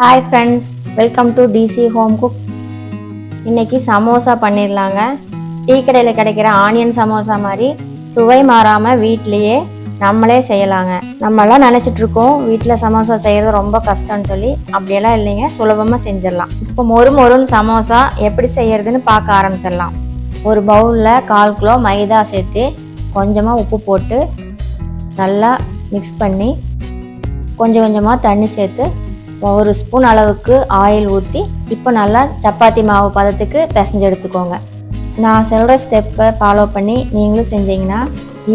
Hi friends, welcome to DC home cook. இன்றைக்கி சமோசா பண்ணிடலாங்க. Tea கடையில் கிடைக்கிற ஆனியன் சமோசா மாதிரி சுவை மாறாமல் வீட்லேயே நம்மளே செய்யலாங்க. நம்மளாம் நினச்சிட்ருக்கோம் வீட்டில் சமோசா செய்கிறது ரொம்ப கஷ்டம்னு சொல்லி. அப்படியெல்லாம் இல்லைங்க, சுலபமாக செஞ்சிடலாம். இப்போ மொறுன்னு சமோசா எப்படி செய்கிறதுன்னு பார்க்க ஆரம்பிச்சிடலாம். ஒரு பவுலில் 1/4 கிலோ மைதா சேர்த்து கொஞ்சமாக உப்பு போட்டு நல்லா மிக்ஸ் பண்ணி கொஞ்சம் கொஞ்சமாக தண்ணி சேர்த்து 1 ஸ்பூன் அளவுக்கு ஆயில் ஊற்றி இப்போ நல்லா சப்பாத்தி மாவு பதத்துக்கு பிசைஞ்சு எடுத்துக்கோங்க. நான் சொல்கிற ஸ்டெப்பை ஃபாலோ பண்ணி நீங்களும் செஞ்சீங்கன்னா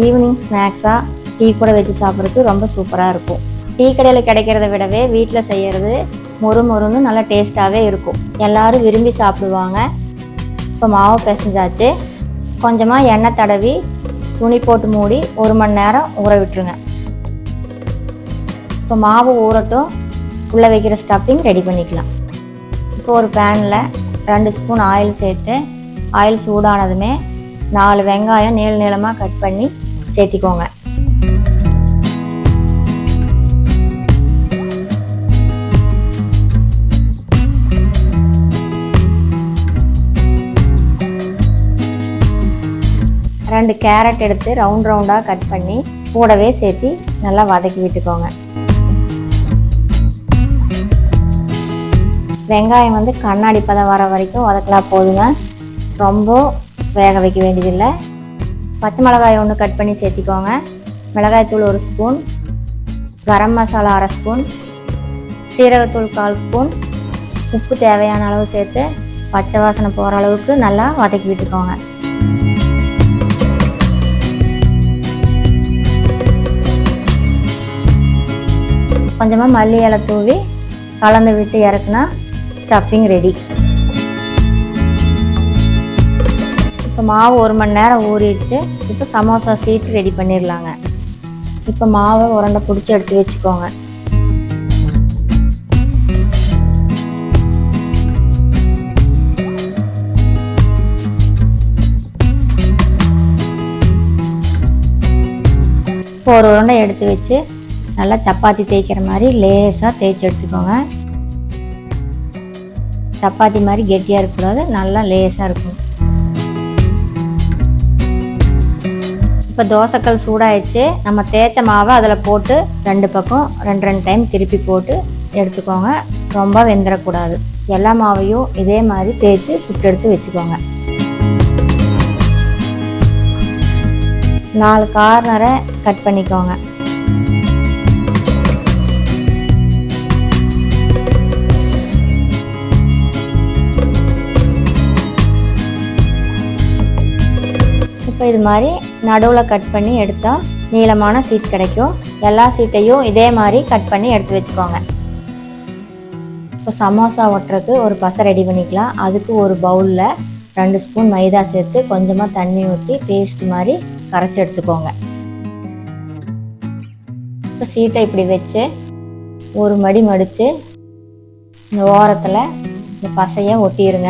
ஈவினிங் ஸ்நாக்ஸாக டீ கூட வச்சு சாப்பிட்றதுக்கு ரொம்ப சூப்பராக இருக்கும். டீ கடையில் கிடைக்கிறத விடவே வீட்டில் செய்கிறது மொறுன்னு நல்லா டேஸ்ட்டாகவே இருக்கும். எல்லோரும் விரும்பி சாப்பிடுவாங்க. இப்போ மாவு பிசைஞ்சாச்சு. கொஞ்சமாக எண்ணெய் தடவி துணி போட்டு மூடி 1 மணி நேரம் ஊற விட்டுருங்க. இப்போ மாவு ஊறட்டும், உள்ளே வைக்கிற ஸ்டஃபிங் ரெடி பண்ணிக்கலாம். இப்போ ஒரு பேனில் 2 ஸ்பூன் ஆயில் சேர்த்து ஆயில் சூடானதுமே 4 வெங்காயம் நீளமாக கட் பண்ணி சேர்த்திக்கோங்க. ரெண்டு கேரட் எடுத்து ரவுண்டாக கட் பண்ணி கூடவே சேர்த்து நல்லா வதக்கி விட்டுக்கோங்க. வெங்காயம் கண்ணாடி பதம் வர வரைக்கும் வதக்கலாம் போதுங்க, ரொம்ப வேக வைக்க வேண்டியதில்லை. பச்சை மிளகாய் 1 கட் பண்ணி சேர்த்திக்கோங்க. மிளகாய்த்தூள் 1 ஸ்பூன், கரம் மசாலா 1/2 ஸ்பூன், சீரகத்தூள் 1/4 ஸ்பூன், உப்பு தேவையான அளவு சேர்த்து பச்சை வாசனை போகிற அளவுக்கு நல்லா வதக்கி விட்டுக்கோங்க. கொஞ்சமாக மல்லி இலை தூவி கலந்து விட்டு இறக்குனா ஸ்டஃபிங் ரெடி. இப்போ மாவு 1 மணி நேரம் ஊறிடுச்சு. இப்போ சமோசா சீட் ரெடி பண்ணிடலாங்க. இப்போ மாவை உருண்டை பிடிச்சி எடுத்து வச்சுக்கோங்க. இப்போ ஒரு உருண்டை எடுத்து வச்சு நல்லா சப்பாத்தி தேய்க்கிற மாதிரி லேசாக தேய்ச்சி எடுத்துக்கோங்க. சப்பாத்தி மாதிரி கெட்டியாக இருக்கக்கூடாது, நல்லா லேசாக இருக்கும். இப்போ தோசைக்கல் சூடாகிடுச்சு. நம்ம தேய்ச்ச மாவை அதில் போட்டு 2 பக்கம் 2 டைம் திருப்பி போட்டு எடுத்துக்கோங்க. ரொம்ப வெந்துடக்கூடாது. எல்லா மாவையும் இதே மாதிரி தேய்ச்சி சுட்டு எடுத்து வச்சுக்கோங்க. 4 கார்னரை கட் பண்ணிக்கோங்க. இப்போ இது மாதிரி நடுவில் கட் பண்ணி எடுத்தால் நீளமான சீட் கிடைக்கும். எல்லா சீட்டையும் இதே மாதிரி கட் பண்ணி எடுத்து வச்சுக்கோங்க. இப்போ சமோசா ஒட்டுறதுக்கு ஒரு பசை ரெடி பண்ணிக்கலாம். அதுக்கு ஒரு பவுலில் 2 ஸ்பூன் மைதா சேர்த்து கொஞ்சமாக தண்ணி ஊற்றி பேஸ்ட் மாதிரி கரைச்சி எடுத்துக்கோங்க. இப்போ சீட்டை இப்படி வச்சு ஒரு மடி மடித்து இந்த ஓரத்தில் இந்த பசையை ஒட்டிடுங்க.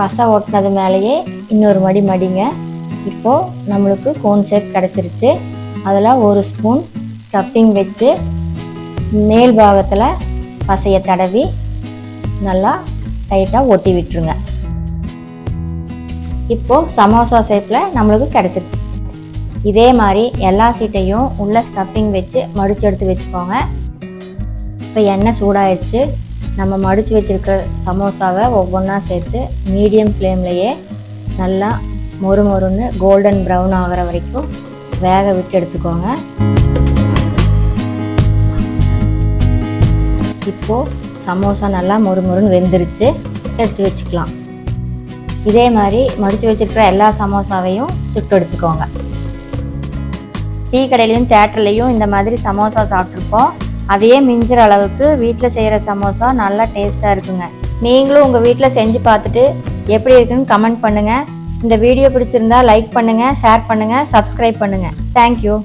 பசை ஒட்டினது மேலேயே இன்னொரு மடி மடிங்க. இப்போது நம்மளுக்கு கோன் ஷேப் கிடச்சிருச்சு. அதில் 1 ஸ்பூன் ஸ்டஃபிங் வச்சு மேல் பாகத்தில் பசையை தடவி நல்லா டைட்டாக ஒட்டி விட்டுருங்க. இப்போது சமோசா ஷேப்பில் நம்மளுக்கு கிடச்சிருச்சு. இதே மாதிரி எல்லா சீட்டையும் உள்ள ஸ்டஃபிங் வச்சு மடித்து எடுத்து வச்சுக்கோங்க. இப்போ எண்ணெய் சூடாகிடுச்சு. நம்ம மடித்து வச்சுருக்க சமோசாவை ஒவ்வொன்றா சேர்த்து மீடியம் ஃப்ளேம்லையே நல்லா மொறுன்னு கோல்டன் ப்ரௌன் ஆகிற வரைக்கும் வேக விட்டு எடுத்துக்கோங்க. இப்போது சமோசா நல்லா மொறுன்னு வெந்துருச்சு. எடுத்து வச்சுக்கலாம். இதே மாதிரி மடித்து வச்சுருக்கிற எல்லா சமோசாவையும் சுட்டு எடுத்துக்கோங்க. டீ கடையிலையும் தேட்டர்லேயும் இந்த மாதிரி சமோசா சாப்பிட்ருப்போம். அதையே மிஞ்சுற அளவுக்கு வீட்டில் செய்கிற சமோசா நல்லா டேஸ்ட்டாக இருக்குங்க. நீங்களும் உங்கள் வீட்டில் செஞ்சு பார்த்துட்டு எப்படி இருக்குன்னு கமெண்ட் பண்ணுங்கள். இந்த வீடியோ பிடிச்சிருந்தா லைக் பண்ணுங்கள், ஷேர் பண்ணுங்கள், சப்ஸ்கிரைப் பண்ணுங்கள். தேங்க்யூ.